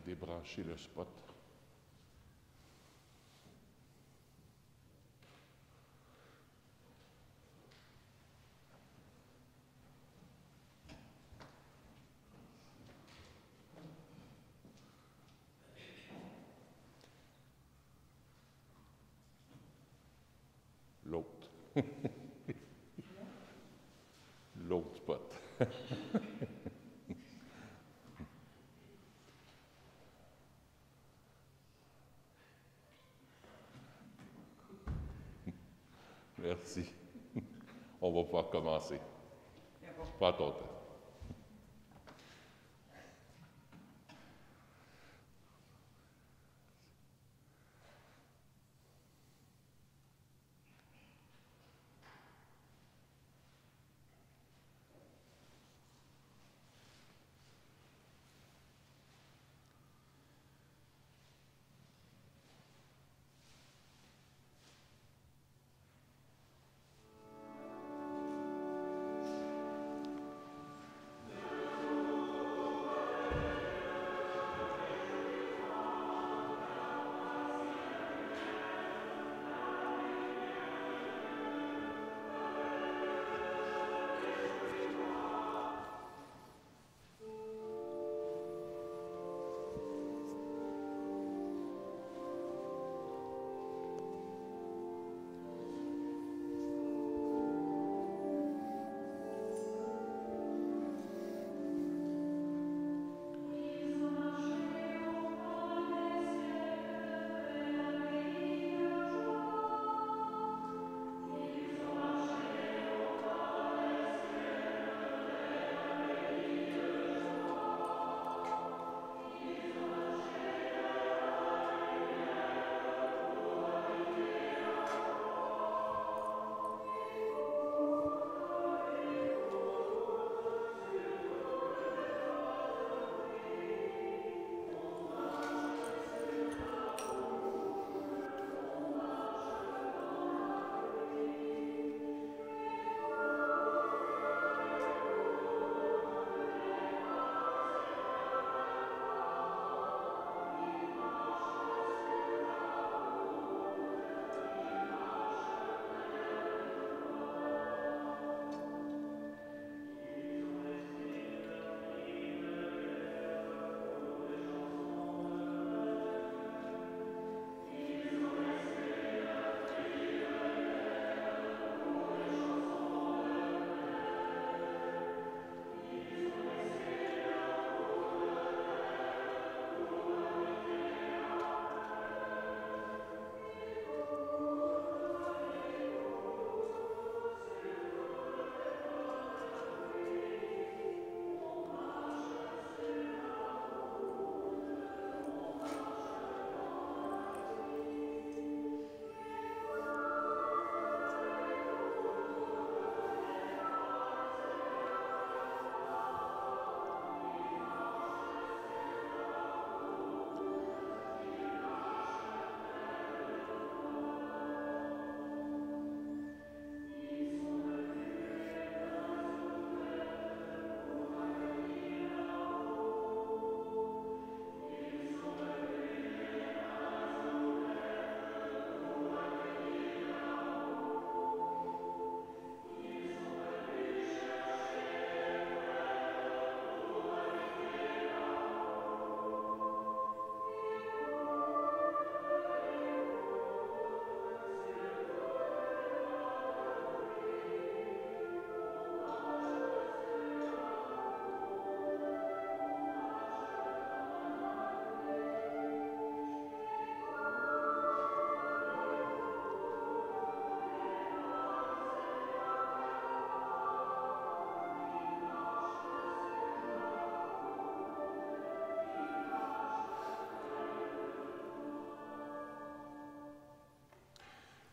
débrancher le spot. L'autre. L'autre spot. Merci. On va pouvoir commencer. Prends ton temps.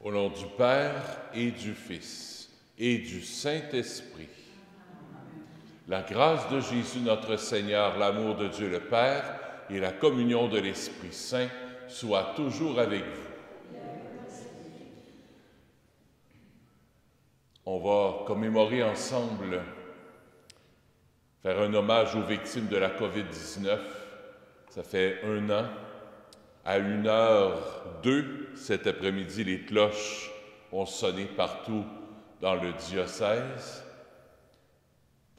Au nom du Père et du Fils et du Saint-Esprit, la grâce de Jésus notre Seigneur, l'amour de Dieu le Père et la communion de l'Esprit Saint soient toujours avec vous. On va commémorer ensemble, faire un hommage aux victimes de la COVID-19, Ça fait 1 an. À 1h02 cet après-midi, les cloches ont sonné partout dans le diocèse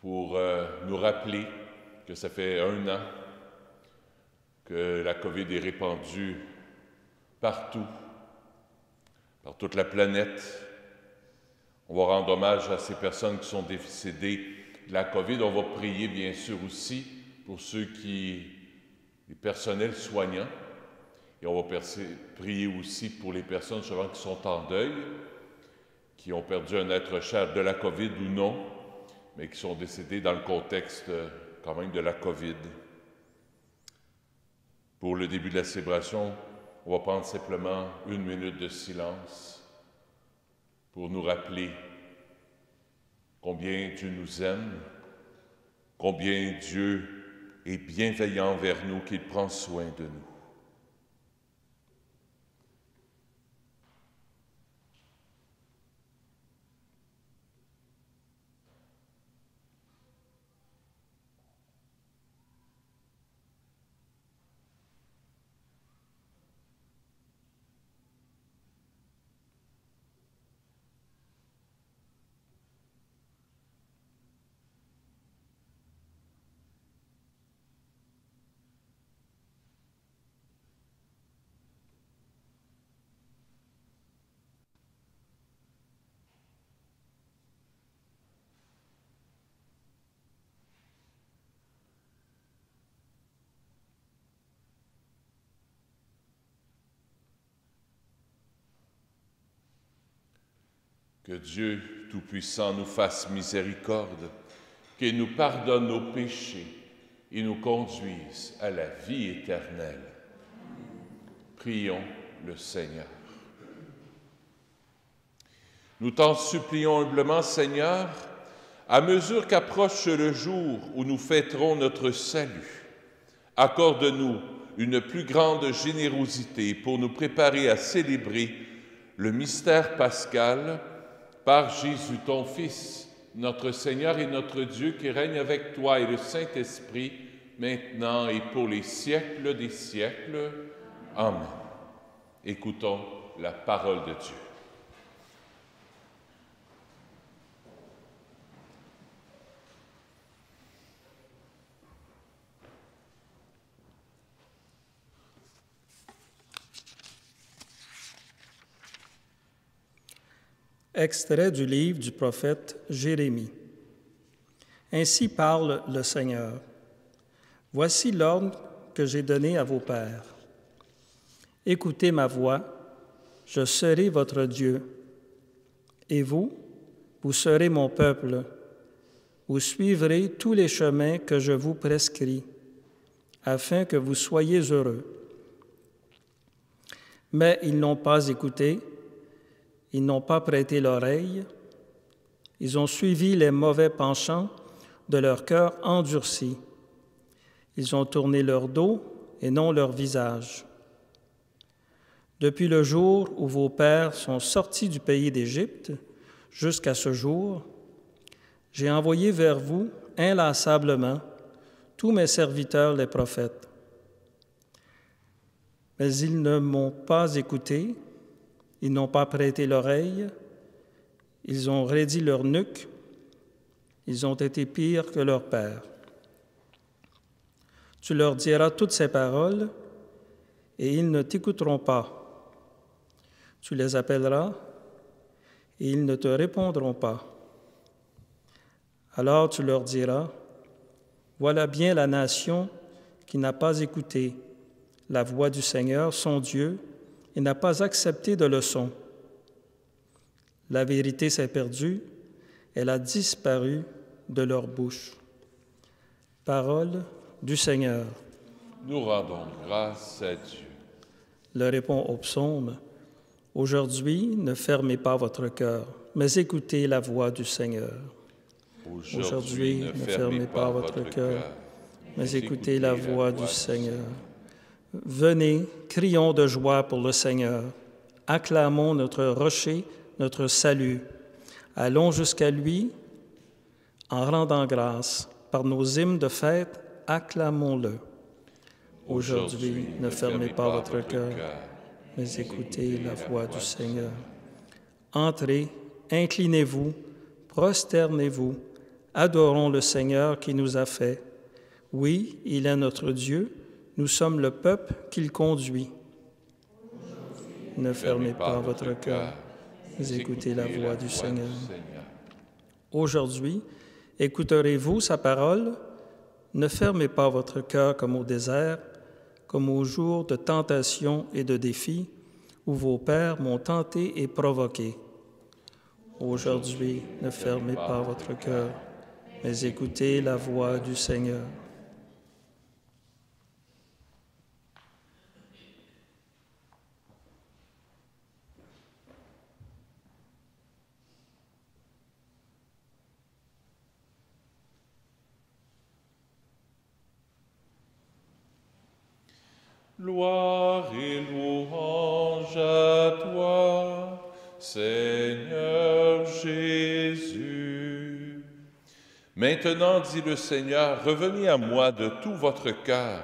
pour nous rappeler que ça fait 1 an que la COVID est répandue partout, par toute la planète. On va rendre hommage à ces personnes qui sont décédées de la COVID. On va prier, bien sûr, aussi pour les personnels soignants. Et on va prier aussi pour les personnes souvent qui sont en deuil, qui ont perdu un être cher de la COVID ou non, mais qui sont décédés dans le contexte quand même de la COVID. Pour le début de la célébration, on va prendre simplement 1 minute de silence pour nous rappeler combien Dieu nous aime, combien Dieu est bienveillant envers nous, qu'il prend soin de nous. Que Dieu Tout-Puissant nous fasse miséricorde, qu'il nous pardonne nos péchés et nous conduise à la vie éternelle. Prions le Seigneur. Nous t'en supplions humblement, Seigneur, à mesure qu'approche le jour où nous fêterons notre salut, accorde-nous une plus grande générosité pour nous préparer à célébrer le mystère pascal par Jésus, ton Fils, notre Seigneur et notre Dieu, qui règne avec toi et le Saint-Esprit, maintenant et pour les siècles des siècles. Amen. Écoutons la parole de Dieu. Extrait du livre du prophète Jérémie. Ainsi parle le Seigneur. Voici l'ordre que j'ai donné à vos pères. Écoutez ma voix, je serai votre Dieu. Et vous serez mon peuple. Vous suivrez tous les chemins que je vous prescris, afin que vous soyez heureux. Mais ils n'ont pas écouté. Ils n'ont pas prêté l'oreille, ils ont suivi les mauvais penchants de leur cœur endurci. Ils ont tourné leur dos et non leur visage. Depuis le jour où vos pères sont sortis du pays d'Égypte jusqu'à ce jour, j'ai envoyé vers vous inlassablement tous mes serviteurs les prophètes. Mais ils ne m'ont pas écouté. Ils n'ont pas prêté l'oreille, ils ont raidi leur nuque, ils ont été pires que leurs pères. Tu leur diras toutes ces paroles, et ils ne t'écouteront pas. Tu les appelleras, et ils ne te répondront pas. Alors tu leur diras, voilà bien la nation qui n'a pas écouté la voix du Seigneur, son Dieu, et n'a pas accepté de leçon. La vérité s'est perdue, elle a disparu de leur bouche. Parole du Seigneur. Nous rendons grâce à Dieu. Le répond au psaume. Aujourd'hui, ne fermez pas votre cœur, mais écoutez la voix du Seigneur. Aujourd'hui, ne fermez pas votre cœur, mais écoutez la voix du Seigneur. Venez, crions de joie pour le Seigneur. Acclamons notre rocher, notre salut. Allons jusqu'à lui en rendant grâce. Par nos hymnes de fête, acclamons-le. Aujourd'hui, ne fermez pas votre cœur, mais écoutez la voix du Seigneur. Entrez, inclinez-vous, prosternez-vous, adorons le Seigneur qui nous a fait. Oui, il est notre Dieu, nous sommes le peuple qu'il conduit. Ne fermez pas votre cœur, mais écoutez la voix du Seigneur. Aujourd'hui, écouterez-vous sa parole? Ne fermez pas votre cœur comme au désert, comme au jour de tentation et de défi, où vos pères m'ont tenté et provoqué. Aujourd'hui, ne fermez pas votre cœur, mais écoutez la voix du Seigneur. Gloire et louange à toi, Seigneur Jésus. Maintenant, dit le Seigneur, revenez à moi de tout votre cœur,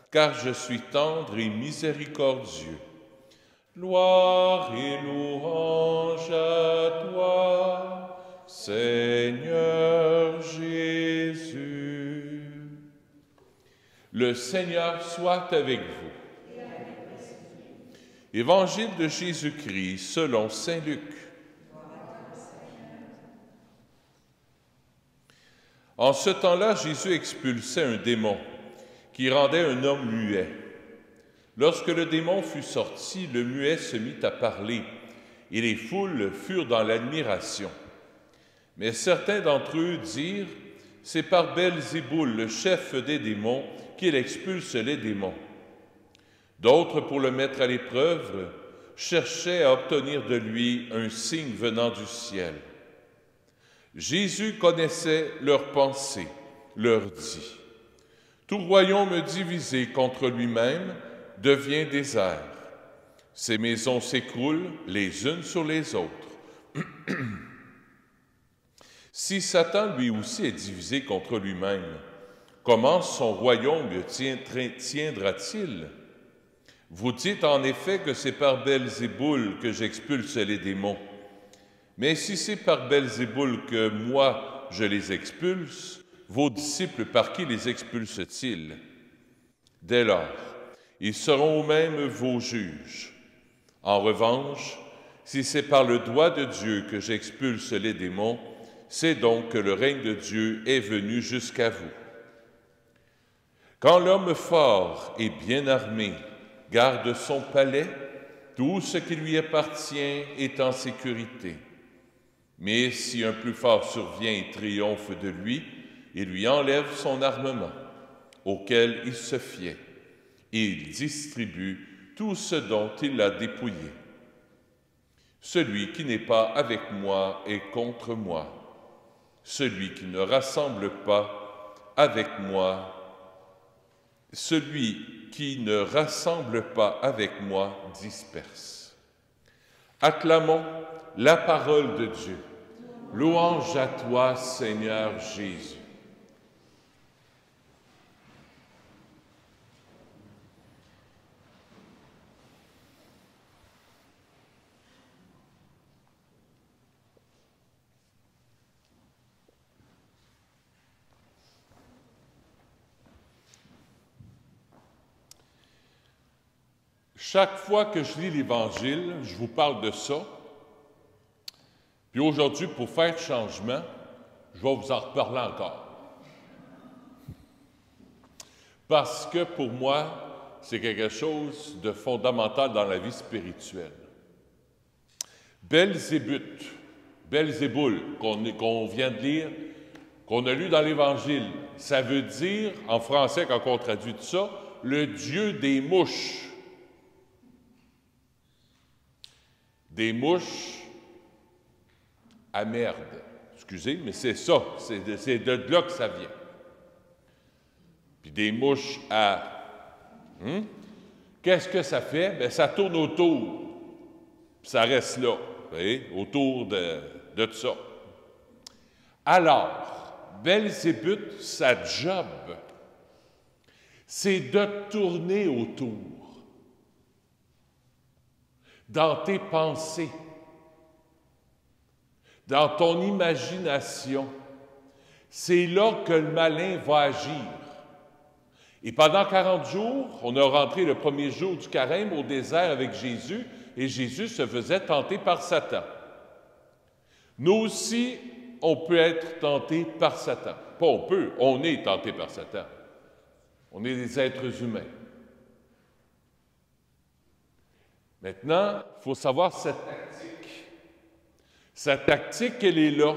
car je suis tendre et miséricordieux. Gloire et louange à toi, Seigneur Jésus. Le Seigneur soit avec vous. Évangile de Jésus-Christ selon saint Luc. En ce temps-là, Jésus expulsait un démon qui rendait un homme muet. Lorsque le démon fut sorti, le muet se mit à parler et les foules furent dans l'admiration. Mais certains d'entre eux dirent: c'est par Belzéboul, le chef des démons, qu'il expulse les démons. D'autres, pour le mettre à l'épreuve, cherchaient à obtenir de lui un signe venant du ciel. Jésus connaissait leurs pensées, leur dit: tout royaume divisé contre lui-même devient désert. Ces maisons s'écroulent les unes sur les autres. Si Satan lui aussi est divisé contre lui-même, comment son royaume tiendra-t-il? Vous dites en effet que c'est par Belzéboul que j'expulse les démons. Mais si c'est par Belzéboul que moi je les expulse, vos disciples par qui les expulsent-ils? Dès lors, ils seront eux-mêmes vos juges. En revanche, si c'est par le doigt de Dieu que j'expulse les démons, c'est donc que le règne de Dieu est venu jusqu'à vous. Quand l'homme fort et bien armé garde son palais, tout ce qui lui appartient est en sécurité. Mais si un plus fort survient et triomphe de lui, il lui enlève son armement, auquel il se fiait, et il distribue tout ce dont il l'a dépouillé. Celui qui n'est pas avec moi est contre moi. Celui qui ne rassemble pas avec moi, disperse. Acclamons la parole de Dieu. Louange à toi, Seigneur Jésus. Chaque fois que je lis l'Évangile, je vous parle de ça. Puis aujourd'hui, pour faire changement, je vais vous en reparler encore. Parce que pour moi, c'est quelque chose de fondamental dans la vie spirituelle. Belzéboul, qu'on vient de lire, qu'on a lu dans l'Évangile, ça veut dire, en français, quand on traduit tout ça, le dieu des mouches. Des mouches à merde. Excusez, mais c'est ça. C'est de là que ça vient. Puis des mouches à... Qu'est-ce que ça fait? Bien, ça tourne autour. Puis ça reste là. Vous voyez? Autour de tout ça. Alors, Belzébuth, sa job, c'est de tourner autour dans tes pensées, dans ton imagination. C'est là que le malin va agir. Et pendant 40 jours, on a rentré le premier jour du carême au désert avec Jésus, et Jésus se faisait tenter par Satan. Nous aussi, on peut être tenté par Satan. Pas on peut, on est tenté par Satan. On est des êtres humains. Maintenant, il faut savoir sa tactique. Sa tactique, elle est là.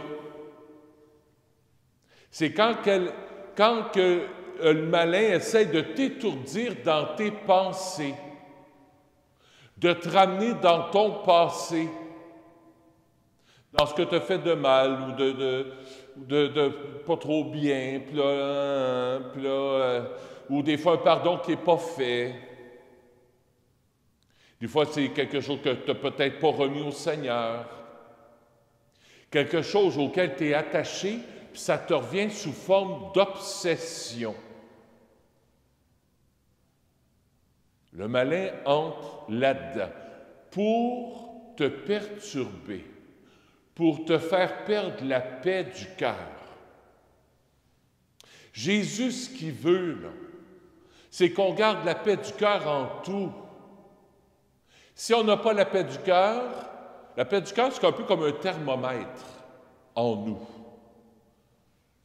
C'est quand le malin essaie de t'étourdir dans tes pensées, de te ramener dans ton passé, dans ce que tu as fait de mal ou de pas trop bien, ou des fois un pardon qui n'est pas fait. Des fois, c'est quelque chose que tu n'as peut-être pas remis au Seigneur. Quelque chose auquel tu es attaché, puis ça te revient sous forme d'obsession. Le malin entre là-dedans pour te perturber, pour te faire perdre la paix du cœur. Jésus, ce qu'il veut, là, c'est qu'on garde la paix du cœur en tout. Si on n'a pas la paix du cœur, c'est un peu comme un thermomètre en nous.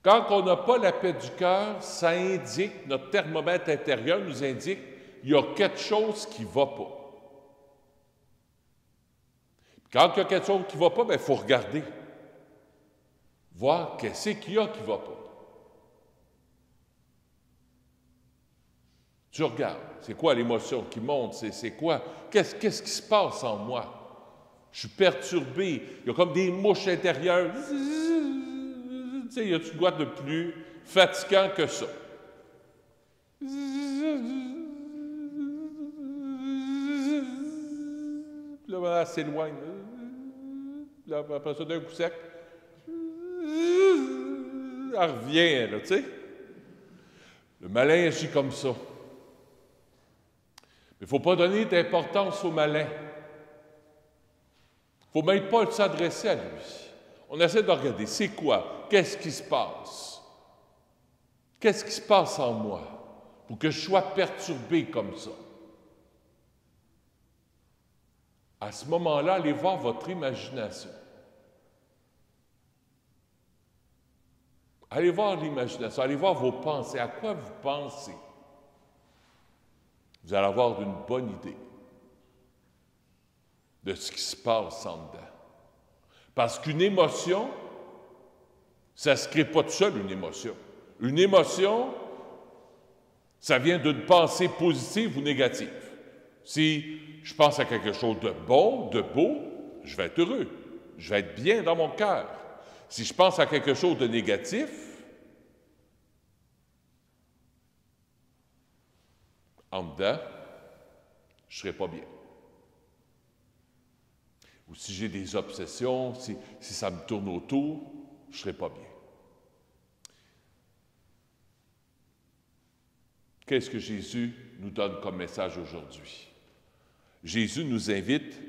Quand on n'a pas la paix du cœur, ça indique, notre thermomètre intérieur nous indique qu'il y a quelque chose qui ne va pas. Quand il y a quelque chose qui ne va pas, il faut regarder, voir qu'est-ce qu'il y a qui ne va pas. Tu regardes, c'est quoi l'émotion qui monte, c'est quoi? Qu'est-ce qui se passe en moi? Je suis perturbé, il y a comme des mouches intérieures. Tu sais, y a-tu quoi de plus fatigant que ça? Puis là, elle s'éloigne. Là, après ça, d'un coup sec, elle revient, là, tu sais. Le malin agit comme ça. Mais il ne faut pas donner d'importance au malin. Il ne faut même pas s'adresser à lui. On essaie de regarder, c'est quoi? Qu'est-ce qui se passe? Qu'est-ce qui se passe en moi pour que je sois perturbé comme ça? À ce moment-là, allez voir votre imagination. Allez voir l'imagination, allez voir vos pensées. À quoi vous pensez? Vous allez avoir une bonne idée de ce qui se passe en dedans. Parce qu'une émotion, ça ne se crée pas tout seul, une émotion. Une émotion, ça vient d'une pensée positive ou négative. Si je pense à quelque chose de bon, de beau, je vais être heureux. Je vais être bien dans mon cœur. Si je pense à quelque chose de négatif, en dedans, je ne serai pas bien. Ou si j'ai des obsessions, si ça me tourne autour, je ne serai pas bien. Qu'est-ce que Jésus nous donne comme message aujourd'hui? Jésus nous invite,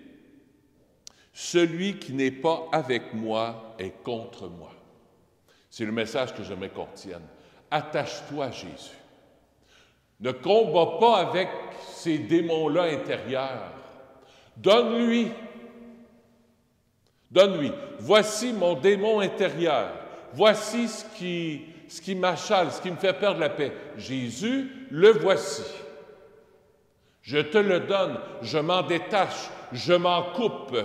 « Celui qui n'est pas avec moi est contre moi. » C'est le message que j'aimerais qu'on retienne. Attache-toi à Jésus. Ne combat pas avec ces démons-là intérieurs. Donne-lui. Donne-lui. Voici mon démon intérieur. Voici ce qui m'achale, ce qui me fait perdre la paix. Jésus, le voici. Je te le donne, je m'en détache, je m'en coupe.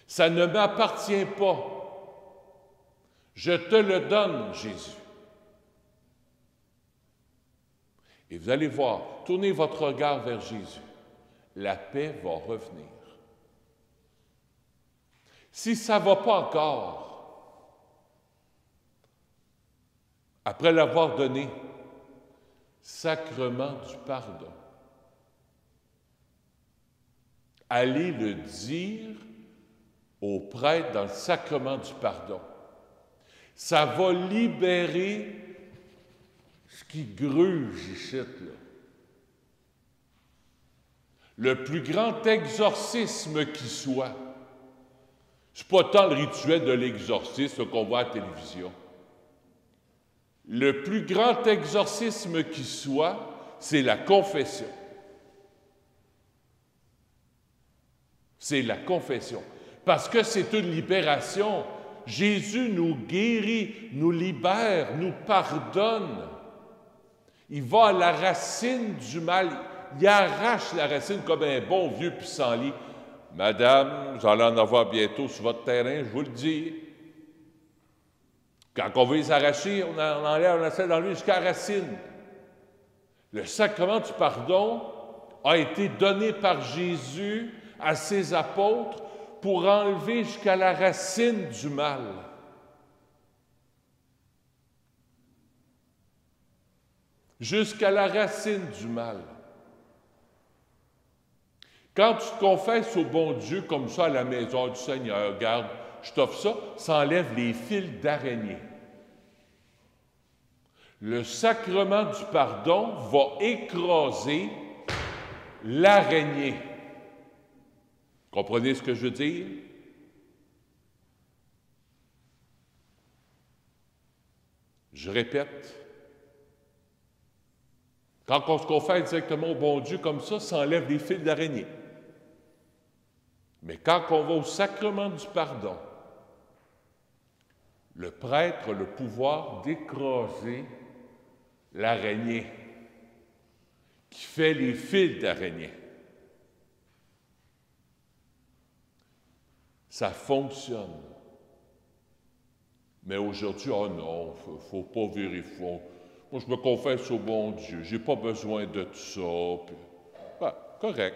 Ça ne m'appartient pas. Je te le donne, Jésus. Et vous allez voir, tournez votre regard vers Jésus. La paix va revenir. Si ça ne va pas encore, après l'avoir donné, sacrement du pardon, allez le dire au prêtre dans le sacrement du pardon. Ça va libérer ce qui gruge ici, là. Le plus grand exorcisme qui soit. Ce n'est pas tant le rituel de l'exorcisme qu'on voit à la télévision. Le plus grand exorcisme qui soit, c'est la confession. C'est la confession. Parce que c'est une libération. Jésus nous guérit, nous libère, nous pardonne. Il va à la racine du mal. Il arrache la racine comme un bon vieux pissenlit. Madame, vous allez en avoir bientôt sur votre terrain, je vous le dis. Quand on veut les arracher, on enlève, on essaie d'enlever jusqu'à la racine. Le sacrement du pardon a été donné par Jésus à ses apôtres pour enlever jusqu'à la racine du mal. Jusqu'à la racine du mal. Quand tu te confesses au bon Dieu comme ça à la maison du Seigneur, regarde, je t'offre ça, ça enlève les fils d'araignée. Le sacrement du pardon va écraser l'araignée. Comprenez ce que je veux dire? Je répète. Quand on se confesse directement au bon Dieu comme ça enlève les fils d'araignée. Mais quand on va au sacrement du pardon, le prêtre a le pouvoir d'écraser l'araignée qui fait les fils d'araignée. Ça fonctionne. Mais aujourd'hui, oh non, il ne faut pas vérifier. Moi, je me confesse au bon Dieu, je n'ai pas besoin de tout ça. Puis, ben, correct.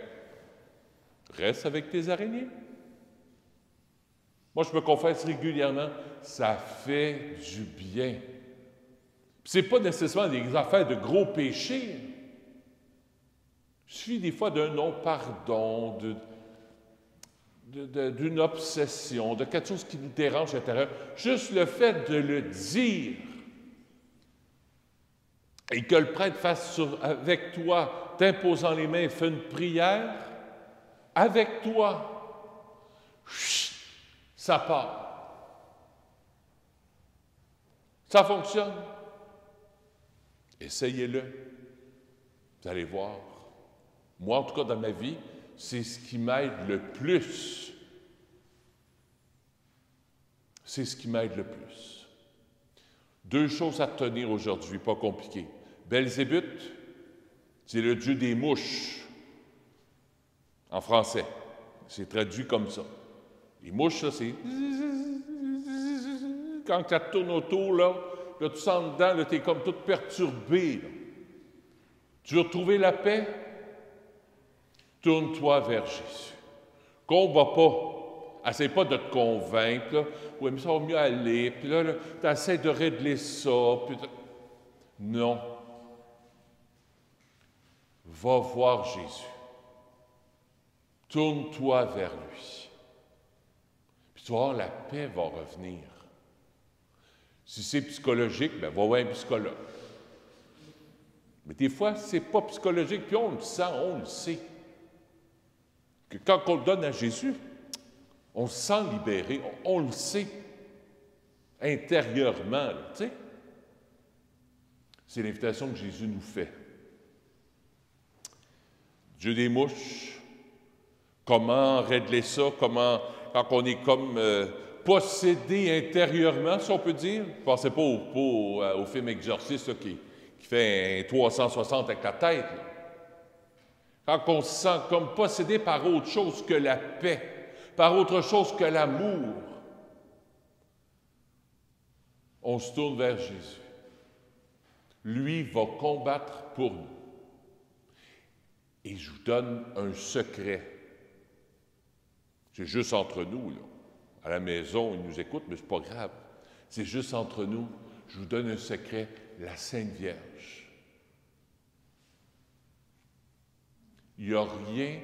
Reste avec tes araignées. Moi, je me confesse régulièrement, ça fait du bien. Ce n'est pas nécessairement des affaires de gros péchés. Il suffit des fois d'un non-pardon, d'une obsession, de quelque chose qui nous dérange à l'intérieur. Juste le fait de le dire et que le prêtre fasse avec toi, t'imposant les mains, fait une prière, avec toi, chut, ça part. Ça fonctionne. Essayez-le. Vous allez voir. Moi, en tout cas, dans ma vie, c'est ce qui m'aide le plus. C'est ce qui m'aide le plus. 2 choses à retenir aujourd'hui, pas compliquées. Belzébuth, c'est le dieu des mouches, en français. C'est traduit comme ça. Les mouches, ça, c'est... Quand ça tourne autour, là, tu sens dedans, là, tu es comme tout perturbé. Là. Tu veux retrouver la paix? Tourne-toi vers Jésus. Combat pas. Essaye pas de te convaincre. Là. Oui, mais ça va mieux aller. Puis là tu essaies de régler ça. Puis non. Va voir Jésus. Tourne-toi vers lui. Puis tu vas voir, la paix va revenir. Si c'est psychologique, bien, va voir un psychologue. Mais des fois, c'est pas psychologique, puis on le sent, on le sait. Que quand on le donne à Jésus, on se sent libéré, on le sait, intérieurement, tu sais. C'est l'invitation que Jésus nous fait. Dieu des mouches, comment régler ça, comment, quand on est comme possédé intérieurement, si on peut dire. Ne pensez pas au film Exorciste là, qui fait un 360 avec la tête. Là. Quand on se sent comme possédé par autre chose que la paix, par autre chose que l'amour, on se tourne vers Jésus. Lui va combattre pour nous. Et je vous donne un secret. C'est juste entre nous, là. À la maison, ils nous écoutent, mais c'est pas grave. C'est juste entre nous. Je vous donne un secret, la Sainte Vierge. Il n'y a rien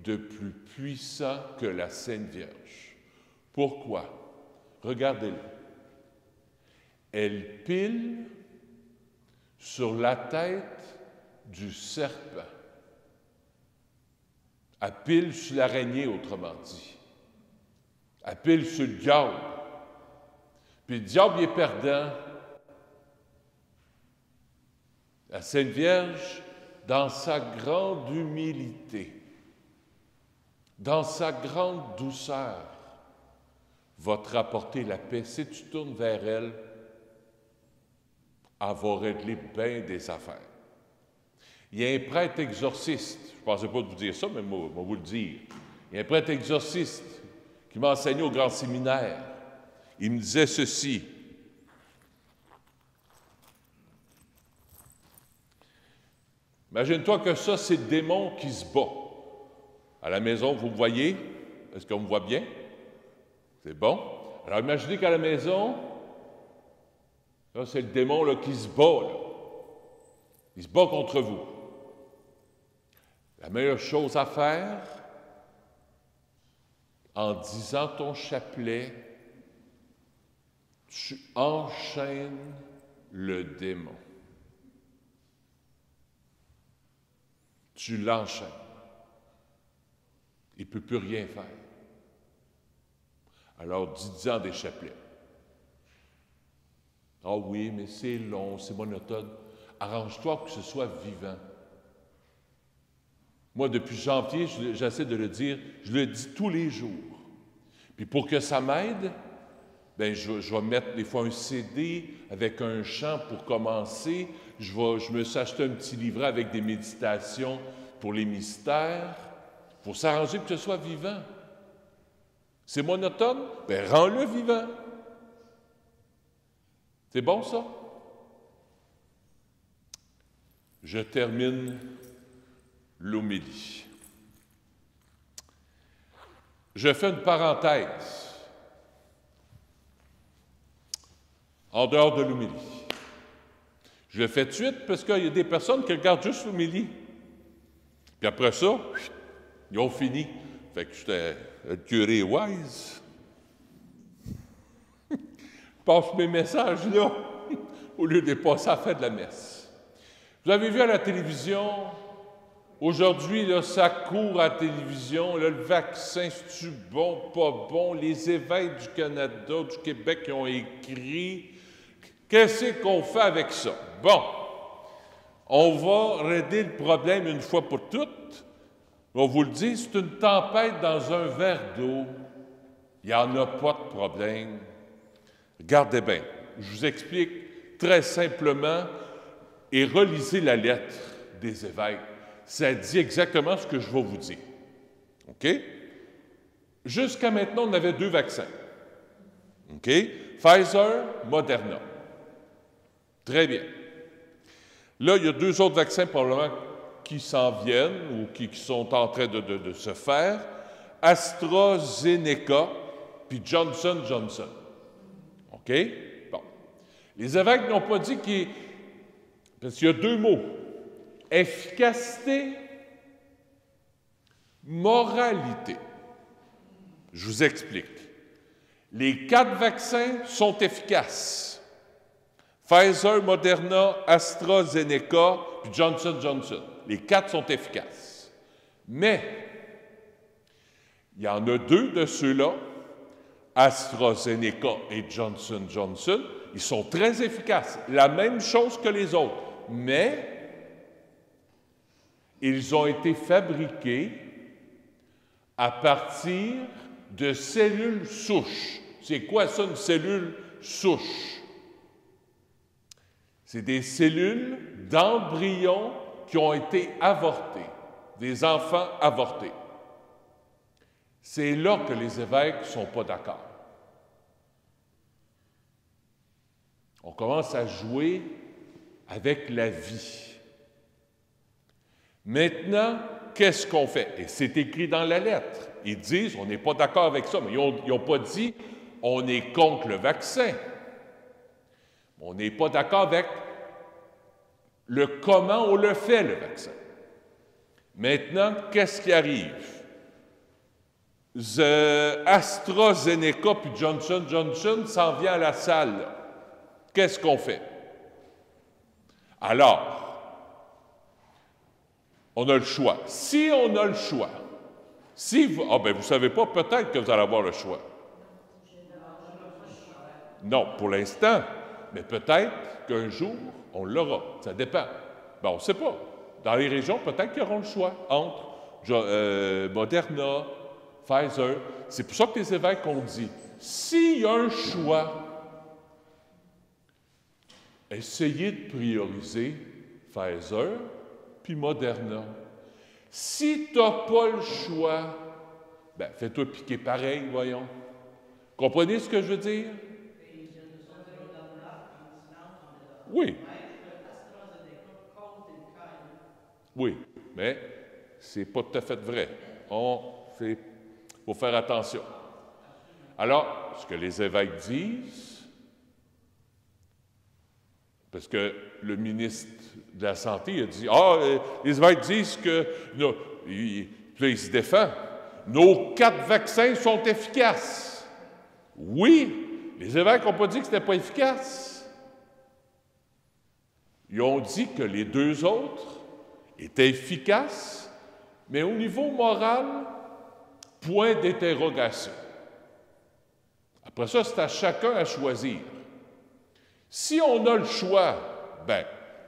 de plus puissant que la Sainte Vierge. Pourquoi? Regardez-le. Elle pile sur la tête du serpent. Elle pile sur l'araignée, autrement dit. Elle pile sur le diable. Puis le diable, il est perdant. La Sainte Vierge, dans sa grande humilité, dans sa grande douceur, va te rapporter la paix. Si tu tournes vers elle, elle va régler bien des affaires. Il y a un prêtre exorciste, je ne pensais pas de vous dire ça, mais moi, je vais vous le dire. Il y a un prêtre exorciste qui m'a enseigné au grand séminaire. Il me disait ceci. Imagine-toi que ça, c'est le démon qui se bat. À la maison, vous me voyez? Est-ce qu'on me voit bien? C'est bon. Alors, imaginez qu'à la maison, là, c'est le démon là, qui se bat. Là. Il se bat contre vous. La meilleure chose à faire, en disant ton chapelet, tu enchaînes le démon. Tu l'enchaînes. Il ne peut plus rien faire. Alors, dis-en des chapelets. Ah oui, mais c'est long, c'est monotone. Arrange-toi pour que ce soit vivant. Moi, depuis janvier, j'essaie de le dire, je le dis tous les jours. Puis pour que ça m'aide, bien, je vais mettre des fois un CD avec un chant pour commencer. Je me suis acheté un petit livret avec des méditations pour les mystères, pour s'arranger pour que ce soit vivant. C'est monotone? Bien, rends-le vivant. C'est bon, ça? Je termine l'homélie. Je fais une parenthèse en dehors de l'homélie. Je le fais tout de suite parce qu'il y a des personnes qui regardent juste l'homélie. Puis après ça, ils ont fini. Fait que j'étais le curé wise. Je passe mes messages là, au lieu de les passer à la fin de la messe. Vous avez vu à la télévision, aujourd'hui, là, ça court à la télévision, là, le vaccin, c'est-tu bon, pas bon? Les évêques du Canada, du Québec qui ont écrit. Qu'est-ce qu'on fait avec ça? Bon, on va régler le problème une fois pour toutes. On vous le dit, c'est une tempête dans un verre d'eau. Il n'y en a pas de problème. Regardez bien, je vous explique très simplement et relisez la lettre des évêques. Ça dit exactement ce que je vais vous dire. OK? Jusqu'à maintenant, on avait 2 vaccins. OK? Pfizer, Moderna. Très bien. Là, il y a 2 autres vaccins probablement qui s'en viennent ou qui sont en train de se faire. AstraZeneca puis Johnson & Johnson. OK? Bon. Les évêques n'ont pas dit qu'il... Parce qu'il y a 2 mots. Efficacité, moralité. Je vous explique. Les 4 vaccins sont efficaces. Pfizer, Moderna, AstraZeneca, puis Johnson & Johnson. Les 4 sont efficaces. Mais, il y en a 2 de ceux-là, AstraZeneca et Johnson & Johnson, ils sont très efficaces. La même chose que les autres. Mais, ils ont été fabriqués à partir de cellules souches. C'est quoi ça, une cellule souche? C'est des cellules d'embryons qui ont été avortés, des enfants avortés. C'est là que les évêques ne sont pas d'accord. On commence à jouer avec la vie. Maintenant, qu'est-ce qu'on fait? Et c'est écrit dans la lettre. Ils disent, on n'est pas d'accord avec ça, mais ils n'ont pas dit, on est contre le vaccin. On n'est pas d'accord avec le comment on le fait, le vaccin. Maintenant, qu'est-ce qui arrive? AstraZeneca puis Johnson & Johnson s'en vient à la salle. Qu'est-ce qu'on fait? Alors, on a le choix. Si on a le choix, si vous... Ah ben, vous ne savez pas, peut-être que vous allez avoir le choix. Non, pour l'instant, mais peut-être qu'un jour, on l'aura. Ça dépend. Ben, on ne sait pas. Dans les régions, peut-être qu'ils auront le choix entre Moderna, Pfizer. C'est pour ça que les évêques ont dit, s'il y a un choix, essayez de prioriser Pfizer puis Moderna. Si tu n'as pas le choix, ben fais-toi piquer pareil, voyons. Comprenez ce que je veux dire? Oui. Oui, mais c'est pas tout à fait vrai. Il faut faire attention. Alors, ce que les évêques disent, parce que le ministre de la Santé a dit, les évêques disent que, puis là, il se défend, nos 4 vaccins sont efficaces. Oui, les évêques n'ont pas dit que ce n'était pas efficace. Ils ont dit que les 2 autres étaient efficaces, mais au niveau moral, point d'interrogation. Après ça, c'est à chacun à choisir. Si on a le choix, bien,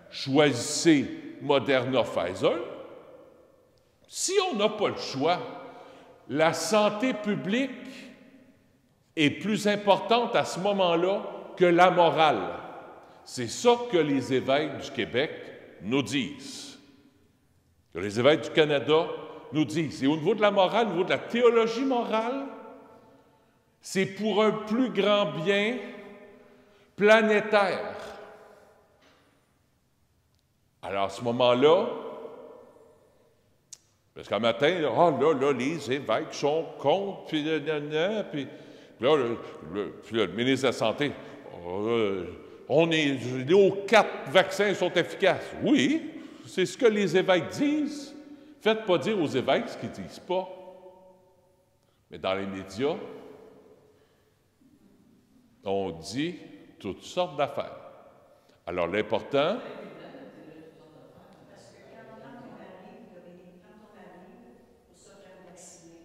choisissez Moderna, Pfizer. Si on n'a pas le choix, la santé publique est plus importante à ce moment-là que la morale. C'est ça que les évêques du Québec nous disent, que les évêques du Canada nous disent. Et au niveau de la morale, au niveau de la théologie morale, c'est pour un plus grand bien planétaire. Alors, à ce moment-là, parce qu'un matin, là, les évêques sont contre, puis là, le ministre de la Santé, nos 4 vaccins sont efficaces. Oui, c'est ce que les évêques disent. Faites pas dire aux évêques ce qu'ils ne disent pas. Mais dans les médias, on dit toutes sortes d'affaires. Alors, l'important... Parce que quand on arrive pour se faire vacciner,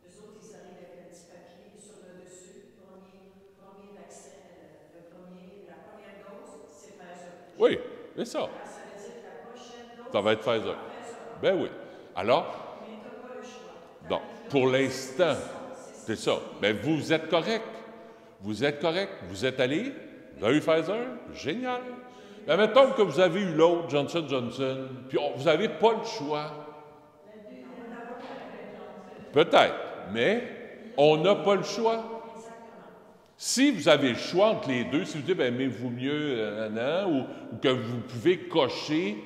eux autres, ils arrivent avec un petit papier sur le dessus, premier vaccin, la première dose, c'est Pfizer. Oui, c'est ça. Alors, ça veut dire que la prochaine dose, ça va être Pfizer. Ben oui. Alors... Mais tu n'as pas le choix. Donc, pour l'instant, c'est ça. Mais vous êtes correct. Vous êtes correct. Vous êtes allé, vous avez eu Pfizer, génial. Mais mettons que vous avez eu l'autre, Johnson & Johnson, puis vous n'avez pas le choix. Peut-être, mais on n'a pas le choix. Si vous avez le choix entre les deux, si vous dites, ben, aimez-vous mieux, ou que vous pouvez cocher,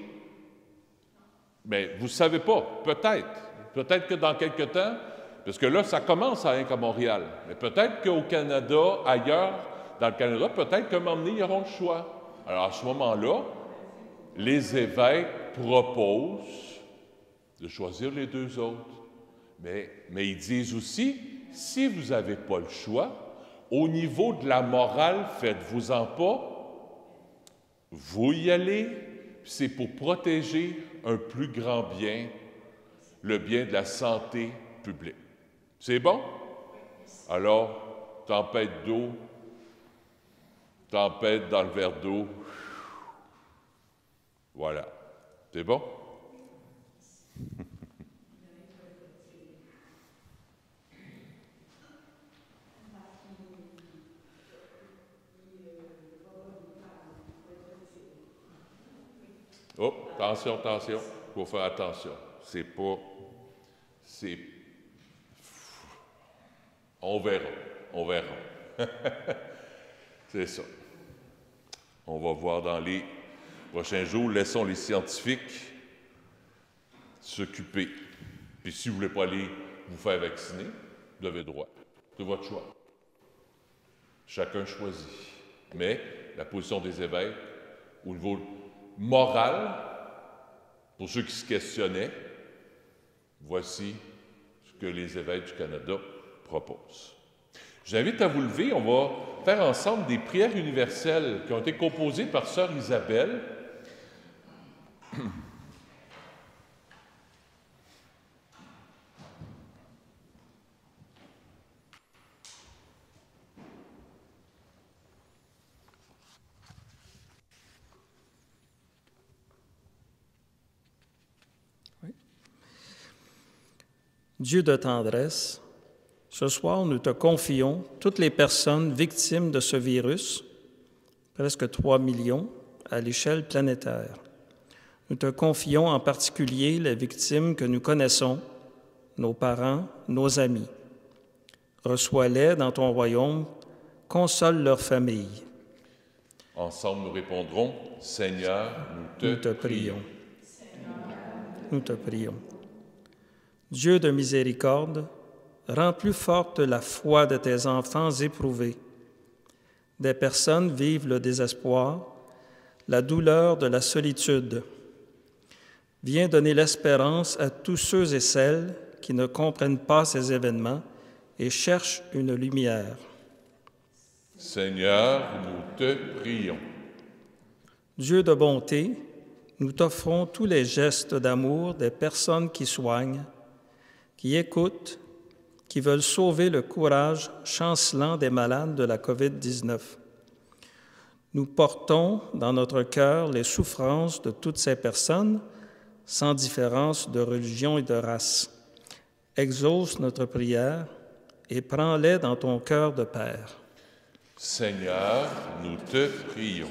bien, vous ne savez pas, peut-être. Peut-être que dans quelque temps, parce que là, ça commence à rien qu'à Montréal, mais peut-être qu'au Canada, ailleurs, dans le Canada, peut-être qu'à un moment donné, ils auront le choix. Alors, à ce moment-là, les évêques proposent de choisir les 2 autres. Mais ils disent aussi, si vous n'avez pas le choix, au niveau de la morale, faites-vous-en pas, vous y allez, c'est pour protéger un plus grand bien, le bien de la santé publique. C'est bon? Alors, tempête d'eau, tempête dans le verre d'eau. Voilà. C'est bon? Oh, attention, attention. Il faut faire attention. C'est pas... C'est... On verra. On verra. C'est ça. On va voir dans les prochains jours. Laissons les scientifiques s'occuper. Puis si vous ne voulez pas aller vous faire vacciner, vous avez le droit. C'est votre choix. Chacun choisit. Mais la position des évêques, au niveau moral, pour ceux qui se questionnaient, voici ce que les évêques du Canada proposent. J'invite à vous lever, on va faire ensemble des prières universelles qui ont été composées par Sœur Isabelle. Dieu de tendresse, ce soir, nous te confions toutes les personnes victimes de ce virus, presque 3 millions à l'échelle planétaire. Nous te confions en particulier les victimes que nous connaissons, nos parents, nos amis. Reçois-les dans ton royaume, console leurs familles. Ensemble, nous répondrons, Seigneur, nous te prions. Nous te prions. Dieu de miséricorde, rends plus forte la foi de tes enfants éprouvés. Des personnes vivent le désespoir, la douleur de la solitude. Viens donner l'espérance à tous ceux et celles qui ne comprennent pas ces événements et cherchent une lumière. Seigneur, nous te prions. Dieu de bonté, nous t'offrons tous les gestes d'amour des personnes qui soignent, qui écoutent, qui veulent sauver le courage chancelant des malades de la COVID-19. Nous portons dans notre cœur les souffrances de toutes ces personnes, sans différence de religion et de race. Exauce notre prière et prends-les dans ton cœur de Père. Seigneur, nous te prions.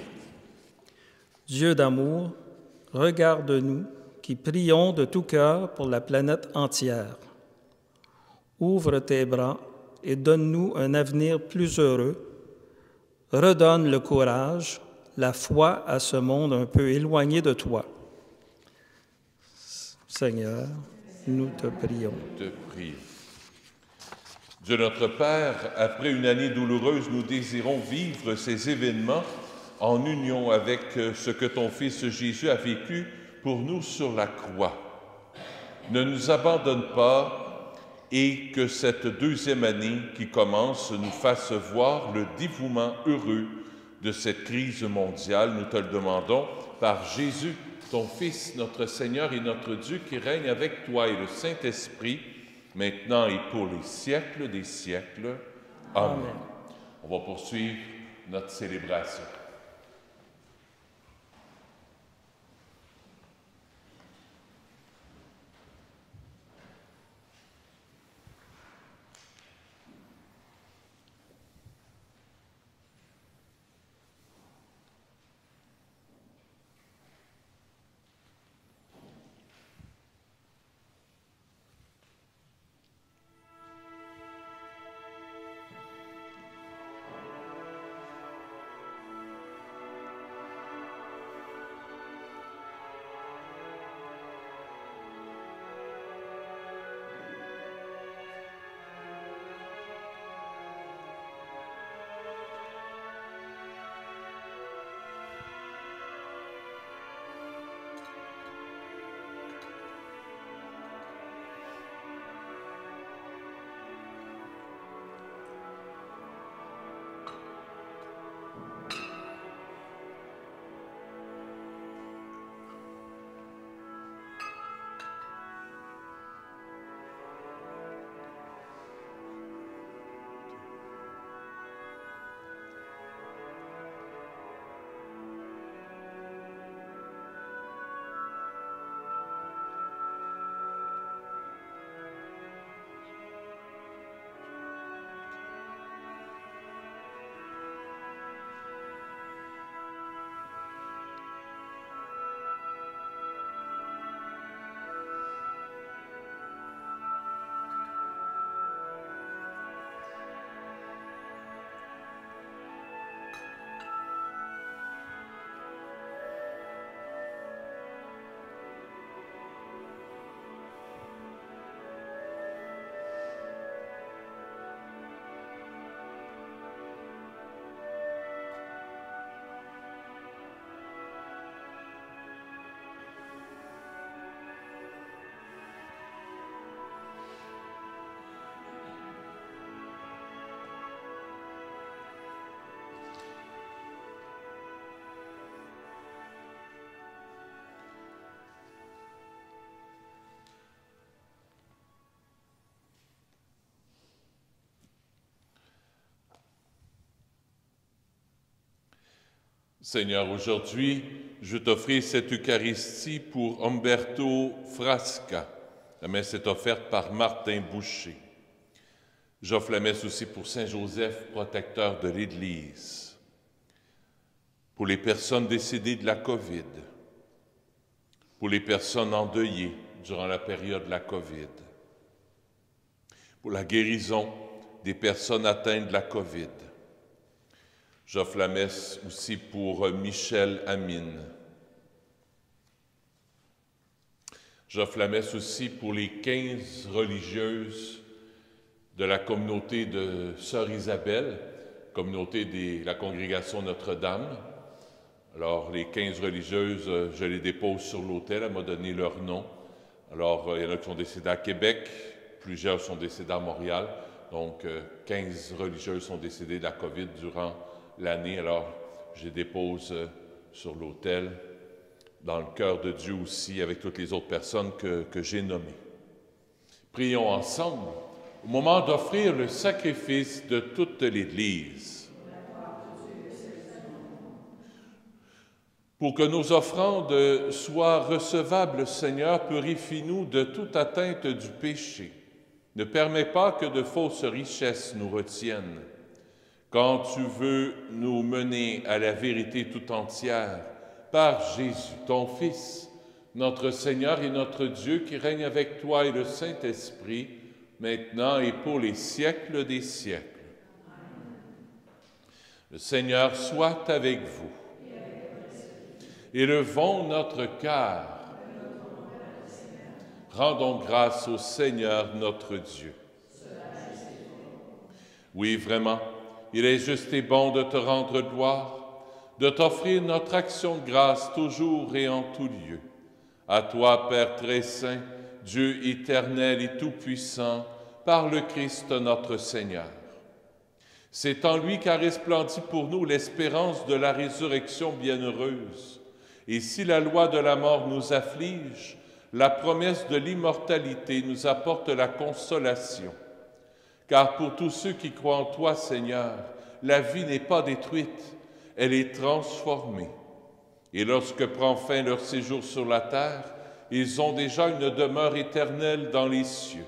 Dieu d'amour, regarde-nous qui prions de tout cœur pour la planète entière. Ouvre tes bras et donne-nous un avenir plus heureux. Redonne le courage, la foi à ce monde un peu éloigné de toi. Seigneur, nous te prions. Nous te prions. Dieu notre Père, après une année douloureuse, nous désirons vivre ces événements en union avec ce que ton Fils Jésus a vécu pour nous sur la croix. Ne nous abandonne pas et que cette deuxième année qui commence nous fasse voir le dévouement heureux de cette crise mondiale. Nous te le demandons par Jésus, ton Fils, notre Seigneur et notre Dieu, qui règne avec toi et le Saint-Esprit, maintenant et pour les siècles des siècles. Amen. Amen. On va poursuivre notre célébration. Seigneur, aujourd'hui, je t'offre cette Eucharistie pour Umberto Frasca, La messe est offerte par Martin Boucher. J'offre la messe aussi pour Saint Joseph, protecteur de l'Église, pour les personnes décédées de la COVID, pour les personnes endeuillées durant la période de la COVID, pour la guérison des personnes atteintes de la COVID. J'offre la messe aussi pour Michel Amine. J'offre la messe aussi pour les 15 religieuses de la communauté de Sœur Isabelle, communauté de la congrégation Notre-Dame. Alors, les 15 religieuses, je les dépose sur l'autel, elle m'a donné leur nom. Alors, il y en a qui sont décédées à Québec, plusieurs sont décédées à Montréal. Donc, 15 religieuses sont décédées de la COVID durant l'année. Alors, je les dépose sur l'autel, dans le cœur de Dieu aussi, avec toutes les autres personnes que j'ai nommées. Prions ensemble au moment d'offrir le sacrifice de toute l'Église. Pour que nos offrandes soient recevables, Seigneur, purifie-nous de toute atteinte du péché. Ne permets pas que de fausses richesses nous retiennent. Quand tu veux nous mener à la vérité tout entière, par Jésus, ton Fils, notre Seigneur et notre Dieu, qui règne avec toi et le Saint-Esprit, maintenant et pour les siècles des siècles. Le Seigneur soit avec vous. Élevons notre cœur. Rendons grâce au Seigneur notre Dieu. Oui, vraiment, il est juste et bon de te rendre gloire, de t'offrir notre action de grâce toujours et en tout lieu. À toi, Père très saint, Dieu éternel et tout-puissant, par le Christ notre Seigneur. C'est en lui qu'a resplendi pour nous l'espérance de la résurrection bienheureuse. Et si la loi de la mort nous afflige, la promesse de l'immortalité nous apporte la consolation. Car pour tous ceux qui croient en toi, Seigneur, la vie n'est pas détruite, elle est transformée. Et lorsque prend fin leur séjour sur la terre, ils ont déjà une demeure éternelle dans les cieux.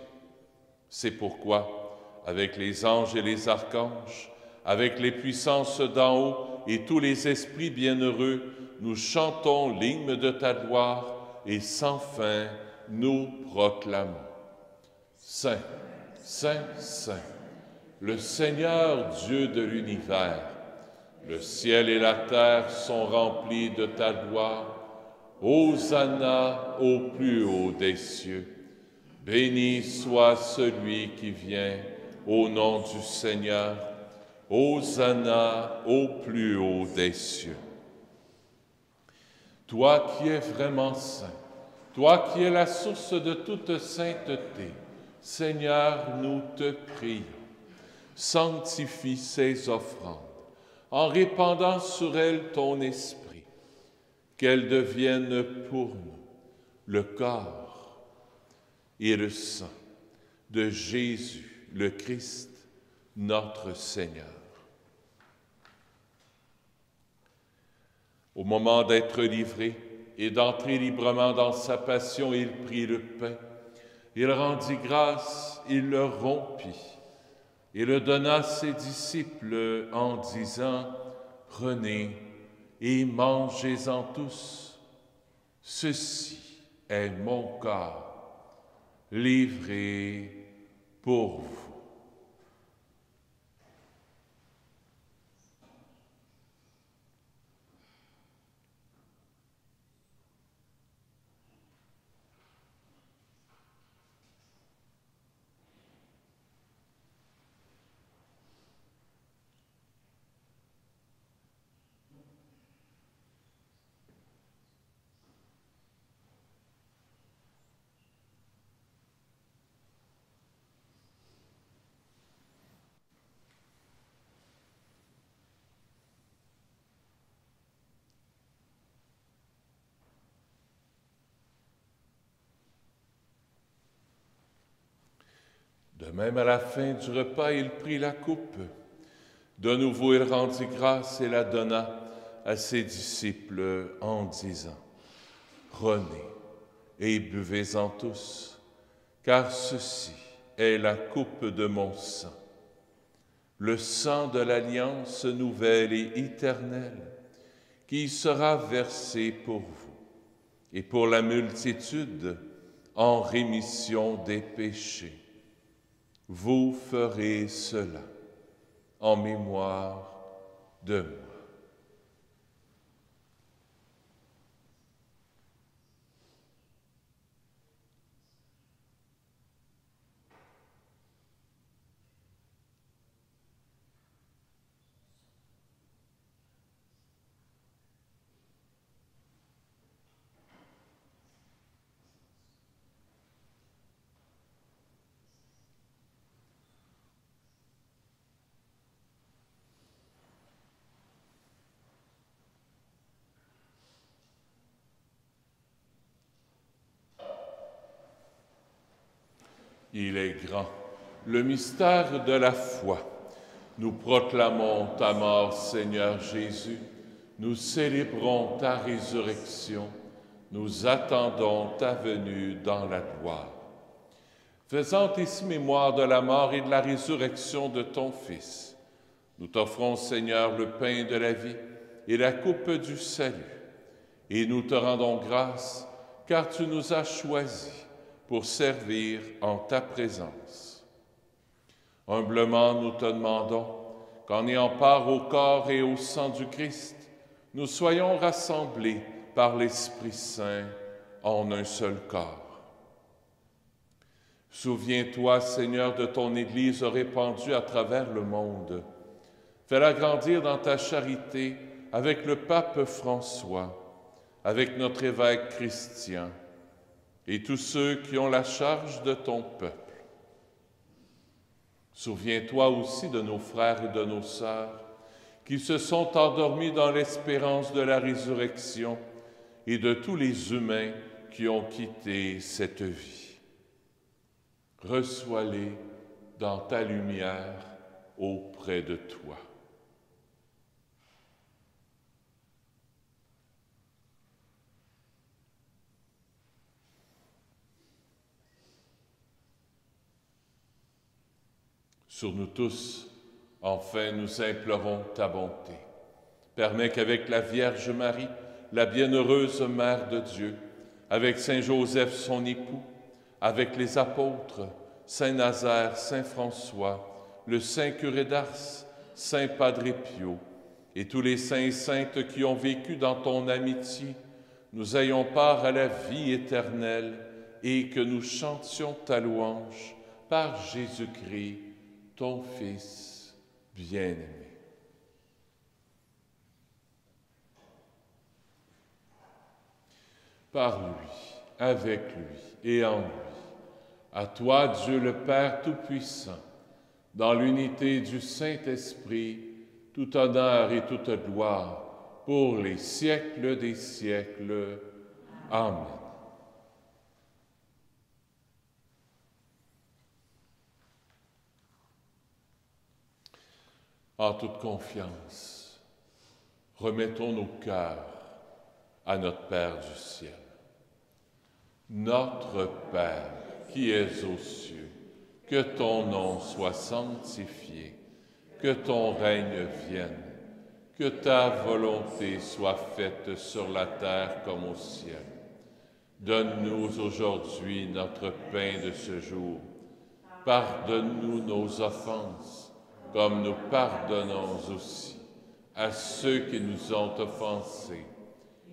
C'est pourquoi, avec les anges et les archanges, avec les puissances d'en haut et tous les esprits bienheureux, nous chantons l'hymne de ta gloire et sans fin nous proclamons. Saint, Saint, Saint, le Seigneur Dieu de l'univers, le ciel et la terre sont remplis de ta gloire. Hosanna au plus haut des cieux. Béni soit celui qui vient au nom du Seigneur. Hosanna au plus haut des cieux. Toi qui es vraiment saint, toi qui es la source de toute sainteté, Seigneur, nous te prions. Sanctifie ces offrandes en répandant sur elles ton esprit, qu'elles deviennent pour nous le corps et le sang de Jésus, le Christ, notre Seigneur. Au moment d'être livré et d'entrer librement dans sa passion, il prit le pain, il rendit grâce, il le rompit, et le donna à ses disciples en disant « Prenez et mangez-en tous, ceci est mon corps, livré pour vous. » De même, à la fin du repas, il prit la coupe. De nouveau, il rendit grâce et la donna à ses disciples en disant « Prenez et buvez-en tous, car ceci est la coupe de mon sang, le sang de l'alliance nouvelle et éternelle, qui sera versé pour vous et pour la multitude en rémission des péchés. Vous ferez cela en mémoire de moi. Il est grand, le mystère de la foi. Nous proclamons ta mort, Seigneur Jésus. Nous célébrons ta résurrection. Nous attendons ta venue dans la gloire. Faisant ici mémoire de la mort et de la résurrection de ton Fils, nous t'offrons, Seigneur, le pain de la vie et la coupe du salut. Et nous te rendons grâce, car tu nous as choisis pour servir en ta présence. Humblement, nous te demandons qu'en ayant part au corps et au sang du Christ, nous soyons rassemblés par l'Esprit Saint en un seul corps. Souviens-toi, Seigneur, de ton Église répandue à travers le monde. Fais-la grandir dans ta charité avec le pape François, avec notre évêque Christian, et tous ceux qui ont la charge de ton peuple. Souviens-toi aussi de nos frères et de nos sœurs qui se sont endormis dans l'espérance de la résurrection et de tous les humains qui ont quitté cette vie. Reçois-les dans ta lumière auprès de toi. Sur nous tous, enfin, nous implorons ta bonté. Permets qu'avec la Vierge Marie, la bienheureuse Mère de Dieu, avec Saint Joseph son époux, avec les apôtres, Saint Nazaire, Saint François, le Saint curé d'Ars, Saint Padre Pio, et tous les saints et saintes qui ont vécu dans ton amitié, nous ayons part à la vie éternelle et que nous chantions ta louange par Jésus-Christ, ton Fils bien-aimé. Par lui, avec lui et en lui, à toi, Dieu le Père Tout-Puissant, dans l'unité du Saint-Esprit, tout honneur et toute gloire, pour les siècles des siècles. Amen. En toute confiance, remettons nos cœurs à notre Père du ciel. Notre Père, qui es aux cieux, que ton nom soit sanctifié, que ton règne vienne, que ta volonté soit faite sur la terre comme au ciel. Donne-nous aujourd'hui notre pain de ce jour. Pardonne-nous nos offenses, comme nous pardonnons aussi à ceux qui nous ont offensés.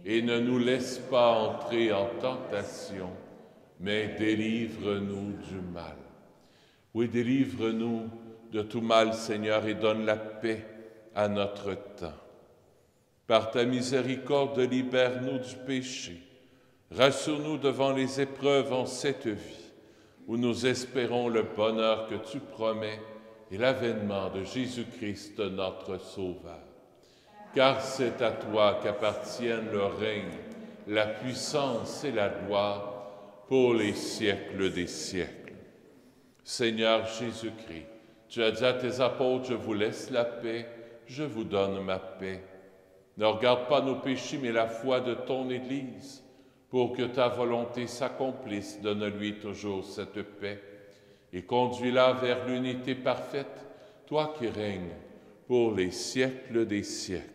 Et ne nous laisse pas entrer en tentation, mais délivre-nous du mal. Oui, délivre-nous de tout mal, Seigneur, et donne la paix à notre temps. Par ta miséricorde, libère-nous du péché. Rassure-nous devant les épreuves en cette vie, où nous espérons le bonheur que tu promets et l'avènement de Jésus-Christ, notre Sauveur. Car c'est à toi qu'appartiennent le règne, la puissance et la gloire pour les siècles des siècles. Seigneur Jésus-Christ, tu as dit à tes apôtres, je vous laisse la paix, je vous donne ma paix. Ne regarde pas nos péchés, mais la foi de ton Église. Pour que ta volonté s'accomplisse, donne-lui toujours cette paix et conduis-la vers l'unité parfaite, toi qui règnes pour les siècles des siècles.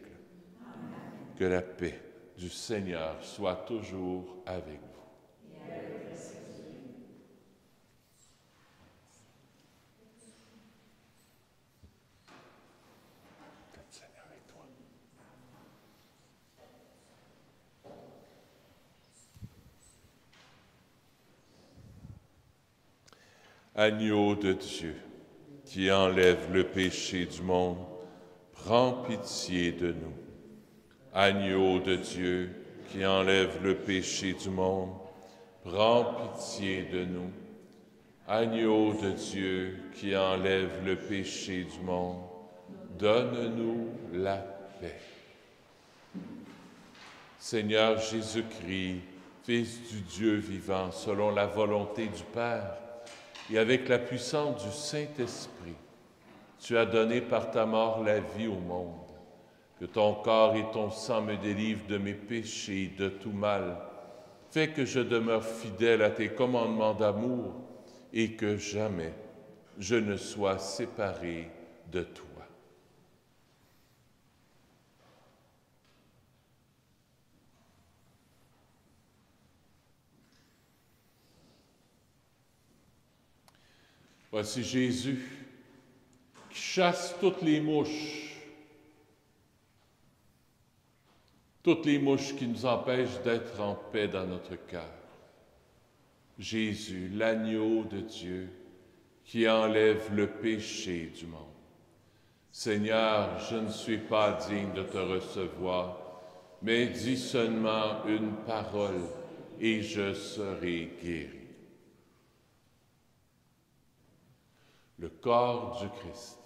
Amen. Que la paix du Seigneur soit toujours avec vous. Agneau de Dieu, qui enlève le péché du monde, prends pitié de nous. Agneau de Dieu, qui enlève le péché du monde, prends pitié de nous. Agneau de Dieu, qui enlève le péché du monde, donne-nous la paix. Seigneur Jésus-Christ, Fils du Dieu vivant, selon la volonté du Père, et avec la puissance du Saint-Esprit, tu as donné par ta mort la vie au monde. Que ton corps et ton sang me délivrent de mes péchés, de tout mal. Fais que je demeure fidèle à tes commandements d'amour et que jamais je ne sois séparé de toi. Voici Jésus qui chasse toutes les mouches qui nous empêchent d'être en paix dans notre cœur. Jésus, l'agneau de Dieu, qui enlève le péché du monde. Seigneur, je ne suis pas digne de te recevoir, mais dis seulement une parole et je serai guéri. Le corps du Christ.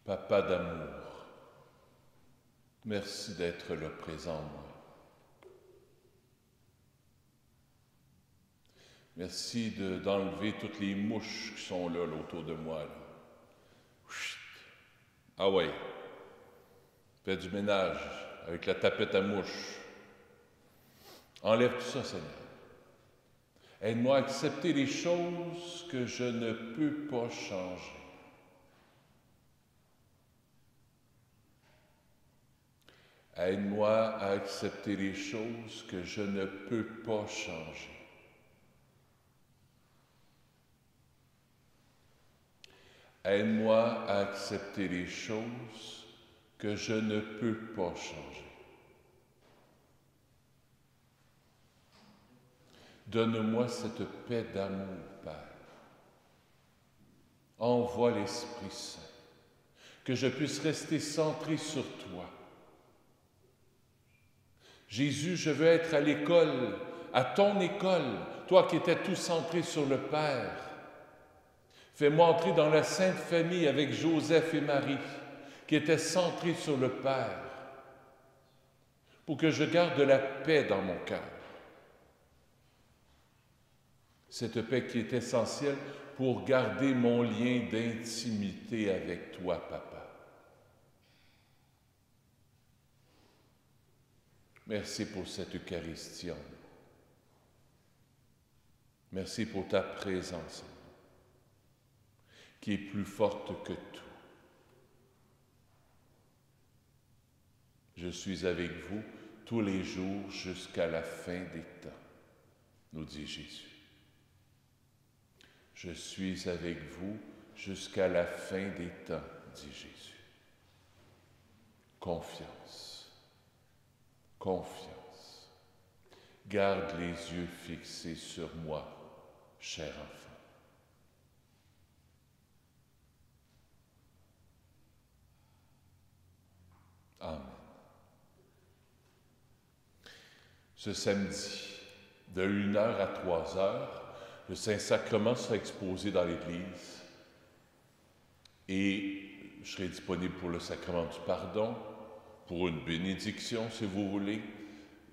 Papa d'amour, merci d'être là présent en moi. Merci d'enlever toutes les mouches qui sont là autour de moi. Là. Chut. Ah ouais, fais du ménage avec la tapette à mouches. Enlève tout ça, Seigneur. Aide-moi à accepter les choses que je ne peux pas changer. Aide-moi à accepter les choses que je ne peux pas changer. Aide-moi à accepter les choses que je ne peux pas changer. Donne-moi cette paix d'amour, Père. Envoie l'Esprit Saint, que je puisse rester centré sur toi. Jésus, je veux être à l'école, à ton école, toi qui étais tout centré sur le Père. Fais-moi entrer dans la Sainte Famille avec Joseph et Marie, qui étaient centrés sur le Père, pour que je garde la paix dans mon cœur. Cette paix qui est essentielle pour garder mon lien d'intimité avec toi, Papa. Merci pour cette Eucharistie. Merci pour ta présence, qui est plus forte que tout. Je suis avec vous tous les jours jusqu'à la fin des temps, nous dit Jésus. Je suis avec vous jusqu'à la fin des temps, dit Jésus. Confiance. Confiance. Garde les yeux fixés sur moi, cher enfant. Amen. Ce samedi, de 1h à 3h, le Saint-Sacrement sera exposé dans l'Église et je serai disponible pour le sacrement du pardon, pour une bénédiction, si vous voulez.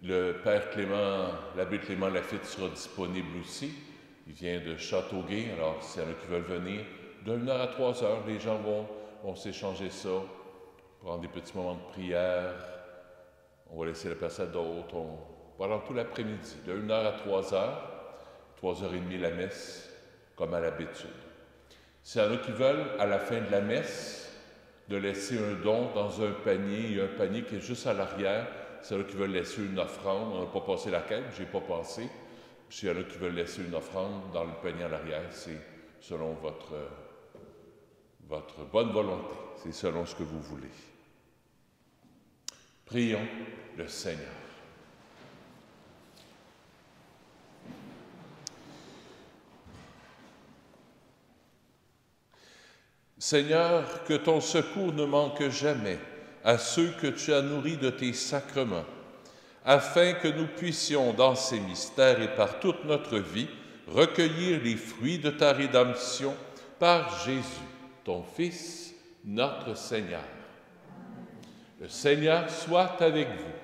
Le Père Clément, l'abbé Clément Lafitte sera disponible aussi. Il vient de Châteauguay, alors s'il y en a qui veulent venir, de 1h à 3h, les gens vont s'échanger ça, prendre des petits moments de prière. On va laisser la place à d'autres. Pendant tout l'après-midi, de 1h à 3h, 3h30 la messe, comme à l'habitude. S'il y en a qui veulent, à la fin de la messe, de laisser un don dans un panier, il y a un panier qui est juste à l'arrière. S'il y en a qui veulent laisser une offrande, on n'a pas passé la quête, je n'ai pas passé. S'il y en a qui veulent laisser une offrande dans le panier à l'arrière, c'est selon votre bonne volonté, c'est selon ce que vous voulez. Prions le Seigneur. Seigneur, que ton secours ne manque jamais à ceux que tu as nourris de tes sacrements, afin que nous puissions, dans ces mystères et par toute notre vie, recueillir les fruits de ta rédemption par Jésus, ton Fils, notre Seigneur. Le Seigneur soit avec vous.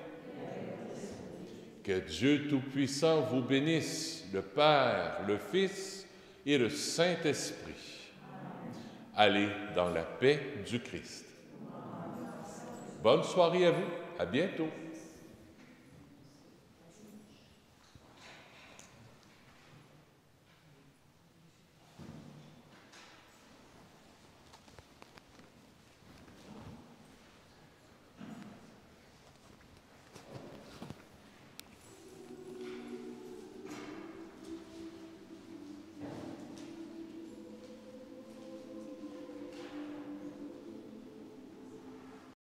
Que Dieu Tout-Puissant vous bénisse, le Père, le Fils et le Saint-Esprit. Allez dans la paix du Christ. Bonne soirée à vous. À bientôt.